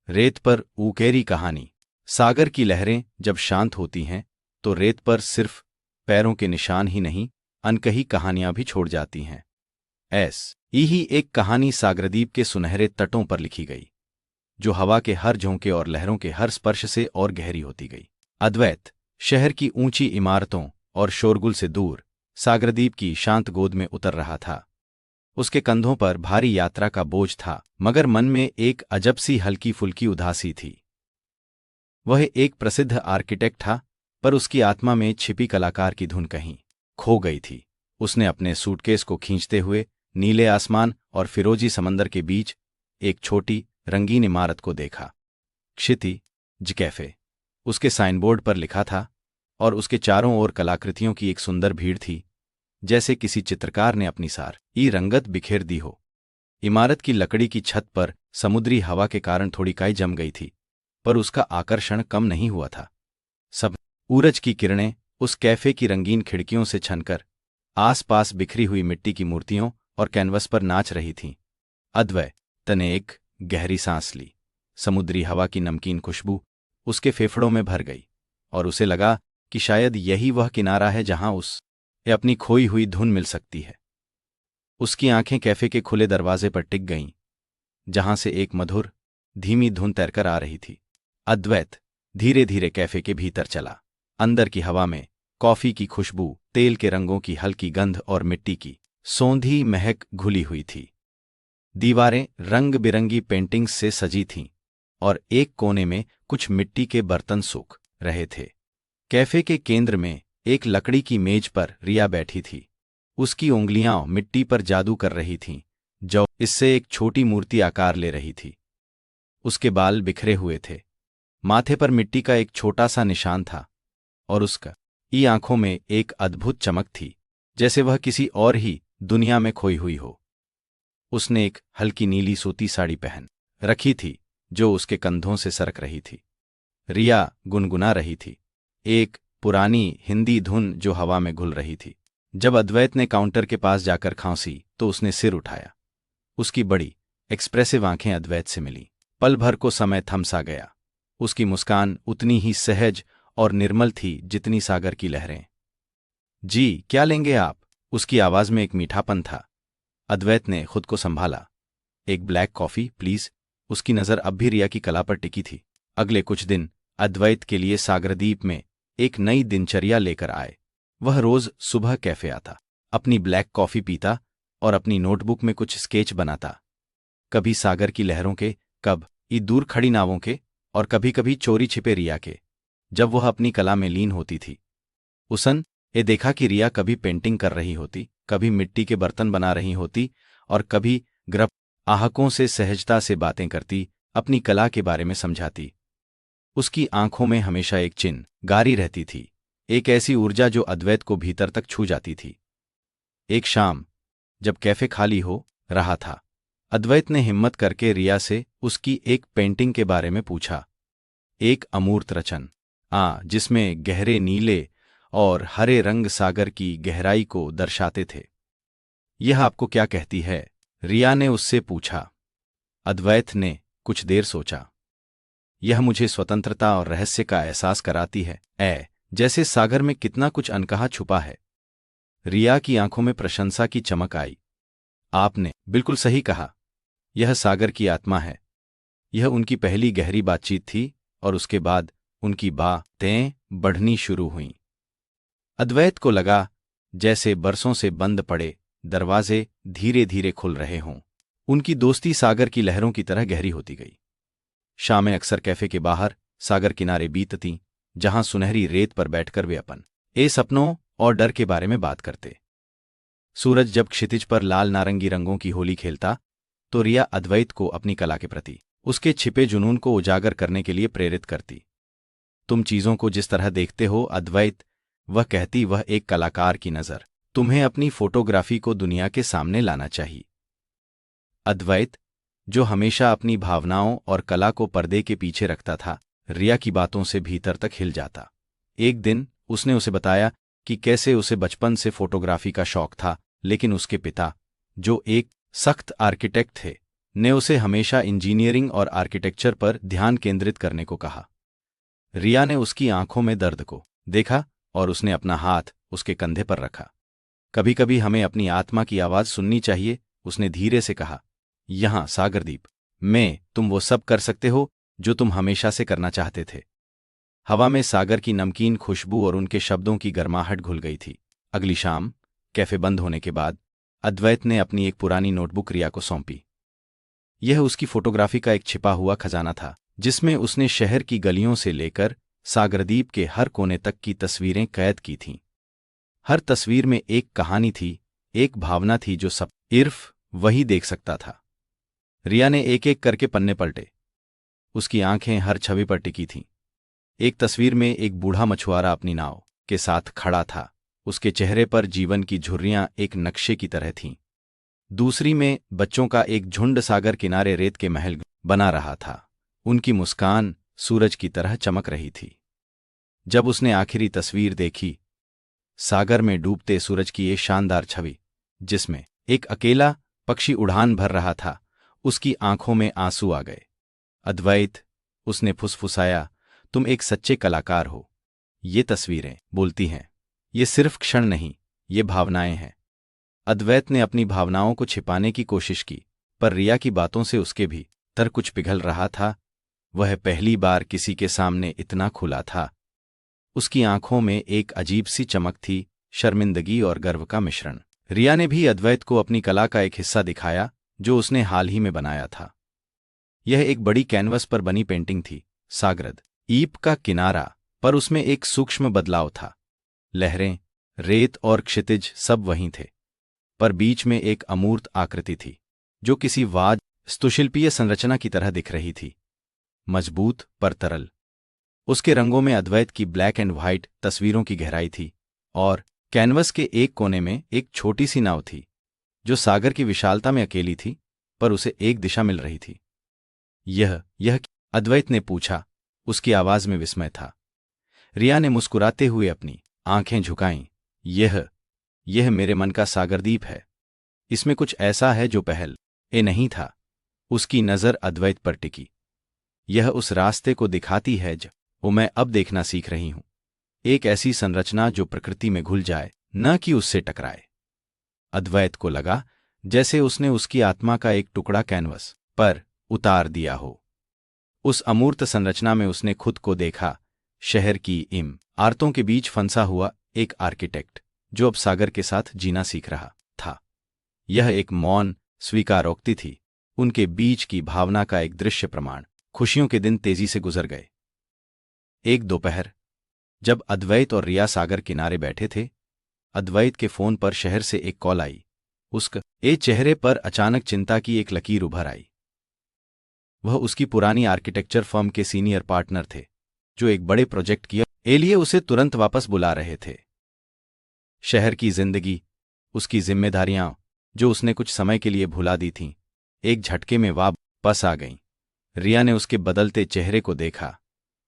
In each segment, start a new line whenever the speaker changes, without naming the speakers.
रेत पर ऊकेरी कहानी। सागर की लहरें जब शांत होती हैं तो रेत पर सिर्फ पैरों के निशान ही नहीं, अनकही कहानियां भी छोड़ जाती हैं। ही एक कहानी सागरद्वीप के सुनहरे तटों पर लिखी गई, जो हवा के हर झोंके और लहरों के हर स्पर्श से और गहरी होती गई। अद्वैत शहर की ऊंची इमारतों और शोरगुल से दूर सागरद्वीप की शांत गोद में उतर रहा था। उसके कंधों पर भारी यात्रा का बोझ था, मगर मन में एक अजब सी हल्की फुल्की उदासी थी। वह एक प्रसिद्ध आर्किटेक्ट था, पर उसकी आत्मा में छिपी कलाकार की धुन कहीं खो गई थी। उसने अपने सूटकेस को खींचते हुए नीले आसमान और फिरोजी समंदर के बीच एक छोटी रंगीन इमारत को देखा। क्षितिज कैफे उसके साइनबोर्ड पर लिखा था, और उसके चारों ओर कलाकृतियों की एक सुंदर भीड़ थी, जैसे किसी चित्रकार ने अपनी सारी रंगत बिखेर दी हो। इमारत की लकड़ी की छत पर समुद्री हवा के कारण थोड़ी काई जम गई थी, पर उसका आकर्षण कम नहीं हुआ था। सब सूरज की किरणें उस कैफे की रंगीन खिड़कियों से छनकर आसपास बिखरी हुई मिट्टी की मूर्तियों और कैनवस पर नाच रही थीं। अद्वैत ने एक गहरी सांस ली। समुद्री हवा की नमकीन खुशबू उसके फेफड़ों में भर गई, और उसे लगा कि शायद यही वह किनारा है जहां उसे अपनी खोई हुई धुन मिल सकती है। उसकी आंखें कैफे के खुले दरवाजे पर टिक गईं, जहां से एक मधुर धीमी धुन तैरकर आ रही थी। अद्वैत धीरे धीरे कैफे के भीतर चला। अंदर की हवा में कॉफी की खुशबू, तेल के रंगों की हल्की गंध और मिट्टी की सौंधी महक घुली हुई थी। दीवारें रंग बिरंगी पेंटिंग्स से सजी थीं, और एक कोने में कुछ मिट्टी के बर्तन सूख रहे थे। कैफे के केंद्र में एक लकड़ी की मेज पर रिया बैठी थी। उसकी उंगलियां मिट्टी पर जादू कर रही थीं, जो इससे एक छोटी मूर्ति आकार ले रही थी। उसके बाल बिखरे हुए थे, माथे पर मिट्टी का एक छोटा सा निशान था, और उसकी आंखों में एक अद्भुत चमक थी, जैसे वह किसी और ही दुनिया में खोई हुई हो। उसने एक हल्की नीली सूती साड़ी पहन रखी थी, जो उसके कंधों से सरक रही थी। रिया गुनगुना रही थी, एक पुरानी हिंदी धुन जो हवा में घुल रही थी। जब अद्वैत ने काउंटर के पास जाकर खांसी तो उसने सिर उठाया। उसकी बड़ी एक्सप्रेसिव आंखें अद्वैत से मिलीं। पल भर को समय थम सा गया। उसकी मुस्कान उतनी ही सहज और निर्मल थी जितनी सागर की लहरें। जी, क्या लेंगे आप? उसकी आवाज में एक मीठापन था। अद्वैत ने खुद को संभाला। एक ब्लैक कॉफी प्लीज। उसकी नजर अब भी रिया की कला पर टिकी थी। अगले कुछ दिन अद्वैत के लिए सागरद्वीप में एक नई दिनचर्या लेकर आए। वह रोज सुबह कैफे आता, अपनी ब्लैक कॉफी पीता और अपनी नोटबुक में कुछ स्केच बनाता। कभी सागर की लहरों के, कभी दूर खड़ी नावों के, और कभी कभी चोरी छिपे रिया के, जब वह अपनी कला में लीन होती थी। उसने देखा कि रिया कभी पेंटिंग कर रही होती, कभी मिट्टी के बर्तन बना रही होती, और कभी ग्राहकों से सहजता से बातें करती, अपनी कला के बारे में समझाती। उसकी आंखों में हमेशा एक चिंगारी रहती थी, एक ऐसी ऊर्जा जो अद्वैत को भीतर तक छू जाती थी। एक शाम जब कैफे खाली हो रहा था, अद्वैत ने हिम्मत करके रिया से उसकी एक पेंटिंग के बारे में पूछा। एक अमूर्त रचना, जिसमें गहरे नीले और हरे रंग सागर की गहराई को दर्शाते थे। यह आपको क्या कहती है? रिया ने उससे पूछा। अद्वैत ने कुछ देर सोचा। यह मुझे स्वतंत्रता और रहस्य का एहसास कराती है, जैसे सागर में कितना कुछ अनकहा छुपा है। रिया की आंखों में प्रशंसा की चमक आई। आपने बिल्कुल सही कहा, यह सागर की आत्मा है। यह उनकी पहली गहरी बातचीत थी, और उसके बाद उनकी बातें बढ़नी शुरू हुईं। अद्वैत को लगा जैसे बरसों से बंद पड़े दरवाजे धीरे धीरे खुल रहे हों। उनकी दोस्ती सागर की लहरों की तरह गहरी होती गई। शामें अक्सर कैफे के बाहर सागर किनारे बीततीं, जहां सुनहरी रेत पर बैठकर वे सपनों और डर के बारे में बात करते। सूरज जब क्षितिज पर लाल नारंगी रंगों की होली खेलता, तो रिया अद्वैत को अपनी कला के प्रति उसके छिपे जुनून को उजागर करने के लिए प्रेरित करती। तुम चीजों को जिस तरह देखते हो अद्वैत, वह कहती, वह एक कलाकार की नजर। तुम्हें अपनी फोटोग्राफी को दुनिया के सामने लाना चाहिए। अद्वैत, जो हमेशा अपनी भावनाओं और कला को पर्दे के पीछे रखता था, रिया की बातों से भीतर तक हिल जाता। एक दिन उसने उसे बताया कि कैसे उसे बचपन से फोटोग्राफी का शौक था, लेकिन उसके पिता, जो एक सख्त आर्किटेक्ट थे, ने उसे हमेशा इंजीनियरिंग और आर्किटेक्चर पर ध्यान केंद्रित करने को कहा। रिया ने उसकी आंखों में दर्द को देखा और उसने अपना हाथ उसके कंधे पर रखा। कभी कभी हमें अपनी आत्मा की आवाज सुननी चाहिए, उसने धीरे से कहा। यहां सागरदीप में तुम वो सब कर सकते हो जो तुम हमेशा से करना चाहते थे। हवा में सागर की नमकीन खुशबू और उनके शब्दों की गर्माहट घुल गई थी। अगली शाम कैफे बंद होने के बाद अद्वैत ने अपनी एक पुरानी नोटबुक रिया को सौंपी। यह उसकी फोटोग्राफी का एक छिपा हुआ खजाना था, जिसमें उसने शहर की गलियों से लेकर सागरदीप के हर कोने तक की तस्वीरें कैद की थीं। हर तस्वीर में एक कहानी थी, एक भावना थी जो सब इर्फ वही देख सकता था। रिया ने एक एक करके पन्ने पलटे। उसकी आंखें हर छवि पर टिकी थीं। एक तस्वीर में एक बूढ़ा मछुआरा अपनी नाव के साथ खड़ा था, उसके चेहरे पर जीवन की झुर्रियां एक नक्शे की तरह थीं। दूसरी में बच्चों का एक झुंड सागर किनारे रेत के महल बना रहा था, उनकी मुस्कान सूरज की तरह चमक रही थी। जब उसने आखिरी तस्वीर देखी, सागर में डूबते सूरज की ये शानदार छवि, जिसमें एक अकेला पक्षी उड़ान भर रहा था, उसकी आंखों में आंसू आ गए। अद्वैत, उसने फुसफुसाया, तुम एक सच्चे कलाकार हो। ये तस्वीरें बोलती हैं। ये सिर्फ क्षण नहीं, ये भावनाएं हैं। अद्वैत ने अपनी भावनाओं को छिपाने की कोशिश की, पर रिया की बातों से उसके भी तर कुछ पिघल रहा था। वह पहली बार किसी के सामने इतना खुला था। उसकी आंखों में एक अजीब सी चमक थी, शर्मिंदगी और गर्व का मिश्रण। रिया ने भी अद्वैत को अपनी कला का एक हिस्सा दिखाया जो उसने हाल ही में बनाया था। यह एक बड़ी कैनवस पर बनी पेंटिंग थी, सागरद ईप का किनारा, पर उसमें एक सूक्ष्म बदलाव था। लहरें, रेत और क्षितिज सब वहीं थे, पर बीच में एक अमूर्त आकृति थी जो किसी वास्तुशिल्पीय संरचना की तरह दिख रही थी, मजबूत पर तरल। उसके रंगों में अद्वैत की ब्लैक एंड व्हाइट तस्वीरों की गहराई थी, और कैनवस के एक कोने में एक छोटी सी नाव थी जो सागर की विशालता में अकेली थी, पर उसे एक दिशा मिल रही थी। यह अद्वैत ने पूछा, उसकी आवाज में विस्मय था। रिया ने मुस्कुराते हुए अपनी आंखें झुकाईं। यह मेरे मन का सागरदीप है। इसमें कुछ ऐसा है जो पहले नहीं था। उसकी नजर अद्वैत पर टिकी। यह उस रास्ते को दिखाती है जो मैं अब देखना सीख रही हूं, एक ऐसी संरचना जो प्रकृति में घुल जाए, न कि उससे टकराए। अद्वैत को लगा जैसे उसने उसकी आत्मा का एक टुकड़ा कैनवस पर उतार दिया हो। उस अमूर्त संरचना में उसने खुद को देखा, शहर की इमारतों के बीच फंसा हुआ एक आर्किटेक्ट जो अब सागर के साथ जीना सीख रहा था। यह एक मौन स्वीकारोक्ति थी, उनके बीच की भावना का एक दृश्य प्रमाण। खुशियों के दिन तेजी से गुजर गए। एक दोपहर जब अद्वैत और रिया सागर किनारे बैठे थे, अद्वैत के फोन पर शहर से एक कॉल आई। उसके चेहरे पर अचानक चिंता की एक लकीर उभर आई। वह उसकी पुरानी आर्किटेक्चर फर्म के सीनियर पार्टनर थे जो एक बड़े प्रोजेक्ट के लिए उसे तुरंत वापस बुला रहे थे। शहर की जिंदगी, उसकी जिम्मेदारियां जो उसने कुछ समय के लिए भुला दी थीं, एक झटके में वापस आ गईं। रिया ने उसके बदलते चेहरे को देखा।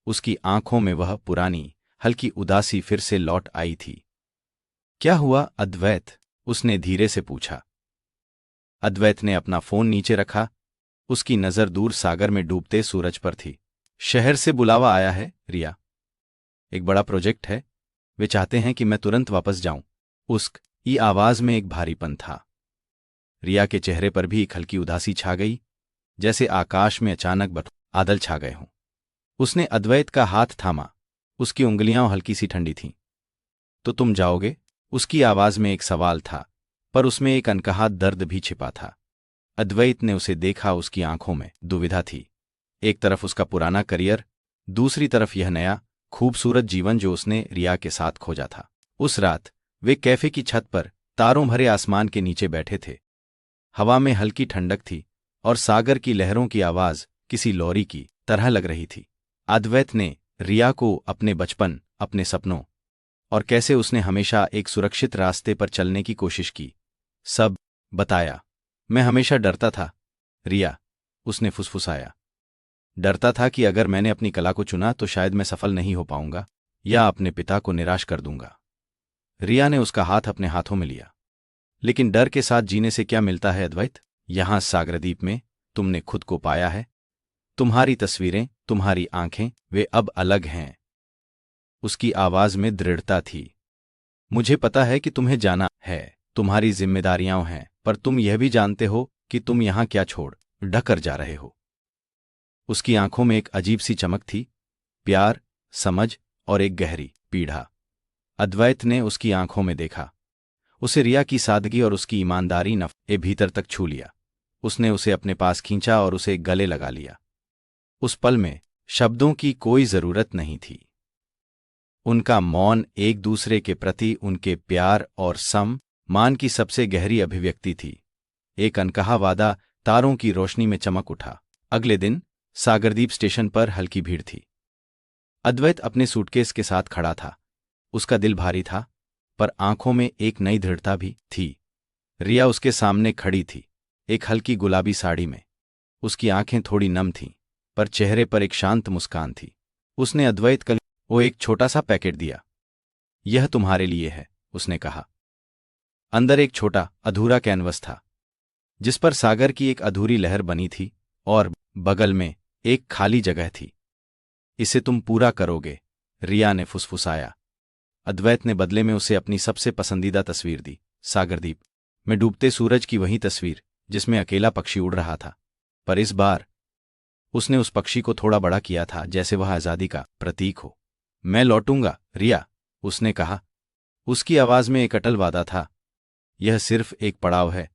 उसकी आंखों में वह पुरानी हल्की उदासी फिर से लौट आई थी। क्या हुआ अद्वैत? उसने धीरे से पूछा। अद्वैत ने अपना फोन नीचे रखा। उसकी नजर दूर सागर में डूबते सूरज पर थी। शहर से बुलावा आया है रिया। एक बड़ा प्रोजेक्ट है, वे चाहते हैं कि मैं तुरंत वापस जाऊं। उसकी आवाज में एक भारीपन था। रिया के चेहरे पर भी एक हल्की उदासी छा गई, जैसे आकाश में अचानक बादल छा गए हों। उसने अद्वैत का हाथ थामा। उसकी उंगलियां हल्की सी ठंडी थीं। तो तुम जाओगे? उसकी आवाज में एक सवाल था, पर उसमें एक अनकहा दर्द भी छिपा था। अद्वैत ने उसे देखा। उसकी आंखों में दुविधा थी। एक तरफ उसका पुराना करियर, दूसरी तरफ यह नया खूबसूरत जीवन जो उसने रिया के साथ खोजा था। उस रात वे कैफे की छत पर तारों भरे आसमान के नीचे बैठे थे। हवा में हल्की ठंडक थी और सागर की लहरों की आवाज किसी लोरी की तरह लग रही थी। अद्वैत ने रिया को अपने बचपन, अपने सपनों और कैसे उसने हमेशा एक सुरक्षित रास्ते पर चलने की कोशिश की, सब बताया। मैं हमेशा डरता था रिया, उसने फुसफुसाया। डरता था कि अगर मैंने अपनी कला को चुना तो शायद मैं सफल नहीं हो पाऊंगा या अपने पिता को निराश कर दूंगा। रिया ने उसका हाथ अपने हाथों में लिया। लेकिन डर के साथ जीने से क्या मिलता है अद्वैत? यहां सागरदीप में तुमने खुद को पाया है। तुम्हारी तस्वीरें, तुम्हारी आंखें, वे अब अलग हैं। उसकी आवाज में दृढ़ता थी। मुझे पता है कि तुम्हें जाना है, तुम्हारी जिम्मेदारियां हैं, पर तुम यह भी जानते हो कि तुम यहां क्या छोड़ ढकर जा रहे हो। उसकी आंखों में एक अजीब सी चमक थी, प्यार, समझ और एक गहरी पीड़ा। अद्वैत ने उसकी आंखों में देखा। उसे रिया की सादगी और उसकी ईमानदारी नफ़े भीतर तक छू लिया। उसने उसे अपने पास खींचा और उसे गले लगा लिया। उस पल में शब्दों की कोई जरूरत नहीं थी। उनका मौन एक दूसरे के प्रति उनके प्यार और सम्मान की सबसे गहरी अभिव्यक्ति थी। एक अनकहा वादा तारों की रोशनी में चमक उठा। अगले दिन सागरदीप स्टेशन पर हल्की भीड़ थी। अद्वैत अपने सूटकेस के साथ खड़ा था। उसका दिल भारी था, पर आंखों में एक नई दृढ़ता भी थी। रिया उसके सामने खड़ी थी, एक हल्की गुलाबी साड़ी में। उसकी आंखें थोड़ी नम थीं, पर चेहरे पर एक शांत मुस्कान थी। उसने अद्वैत को एक छोटा सा पैकेट दिया। यह तुम्हारे लिए है, उसने कहा। अंदर एक छोटा अधूरा कैनवस था, जिस पर सागर की एक अधूरी लहर बनी थी, और बगल में एक खाली जगह थी। इसे तुम पूरा करोगे, रिया ने फुसफुसाया। अद्वैत ने बदले में उसे अपनी सबसे पसंदीदा तस्वीर दी, सागरदीप में डूबते सूरज की वही तस्वीर जिसमें अकेला पक्षी उड़ रहा था। पर इस बार उसने उस पक्षी को थोड़ा बड़ा किया था, जैसे वह आजादी का प्रतीक हो। मैं लौटूंगा, रिया, उसने कहा। उसकी आवाज में एक अटल वादा था। यह सिर्फ एक पड़ाव है,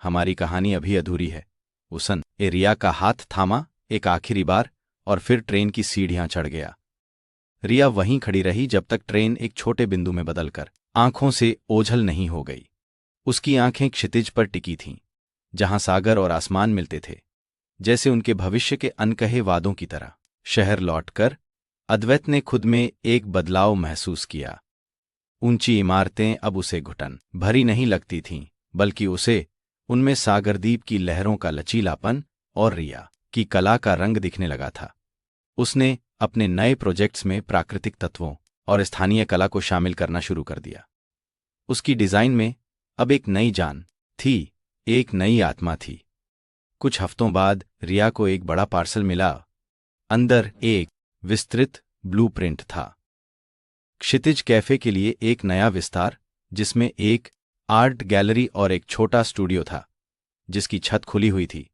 हमारी कहानी अभी अधूरी है। उसने रिया का हाथ थामा एक आखिरी बार, और फिर ट्रेन की सीढ़ियां चढ़ गया। रिया वहीं खड़ी रही जब तक ट्रेन एक छोटे बिंदु में बदलकर आंखों से ओझल नहीं हो गई। उसकी आंखें क्षितिज पर टिकी थीं, जहां सागर और आसमान मिलते थे, जैसे उनके भविष्य के अनकहे वादों की तरह। शहर लौटकर अद्वैत ने खुद में एक बदलाव महसूस किया। ऊंची इमारतें अब उसे घुटन भरी नहीं लगती थीं, बल्कि उसे उनमें सागरदीप की लहरों का लचीलापन और रिया की कला का रंग दिखने लगा था। उसने अपने नए प्रोजेक्ट्स में प्राकृतिक तत्वों और स्थानीय कला को शामिल करना शुरू कर दिया। उसकी डिजाइन में अब एक नई जान थी, एक नई आत्मा थी। कुछ हफ्तों बाद रिया को एक बड़ा पार्सल मिला। अंदर एक विस्तृत ब्लूप्रिंट था। क्षितिज कैफे के लिए एक नया विस्तार, जिसमें एक आर्ट गैलरी और एक छोटा स्टूडियो था, जिसकी छत खुली हुई थी,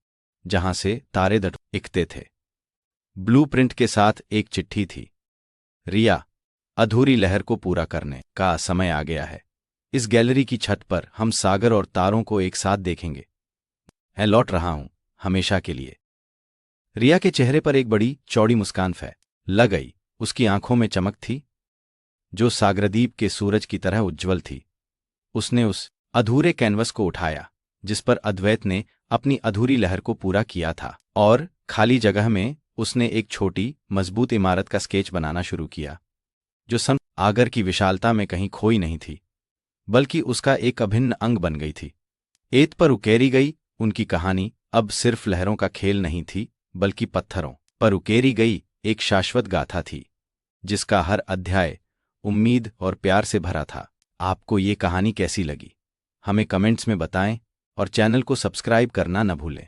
जहां से तारे दिखते थे। ब्लूप्रिंट के साथ एक चिट्ठी थी। रिया, अधूरी लहर को पूरा करने का समय आ गया है। इस गैलरी की छत पर हम सागर और तारों को एक साथ देखेंगे। मैं लौट रहा हूं, हमेशा के लिए। रिया के चेहरे पर एक बड़ी चौड़ी मुस्कान फैल गई। उसकी आंखों में चमक थी, जो सागरदीप के सूरज की तरह उज्ज्वल थी। उसने उस अधूरे कैनवस को उठाया, जिस पर अद्वैत ने अपनी अधूरी लहर को पूरा किया था, और खाली जगह में उसने एक छोटी, मजबूत इमारत का स्केच बनाना शुरू किया, जो सागर की विशालता में कहीं खोई नहीं थी, बल्कि उसका एक अभिन्न अंग बन गई थी। एत पर उकेरी गई उनकी कहानी अब सिर्फ लहरों का खेल नहीं थी, बल्कि पत्थरों पर उकेरी गई एक शाश्वत गाथा थी, जिसका हर अध्याय उम्मीद और प्यार से भरा था। आपको ये कहानी कैसी लगी, हमें कमेंट्स में बताएं, और चैनल को सब्सक्राइब करना न भूलें।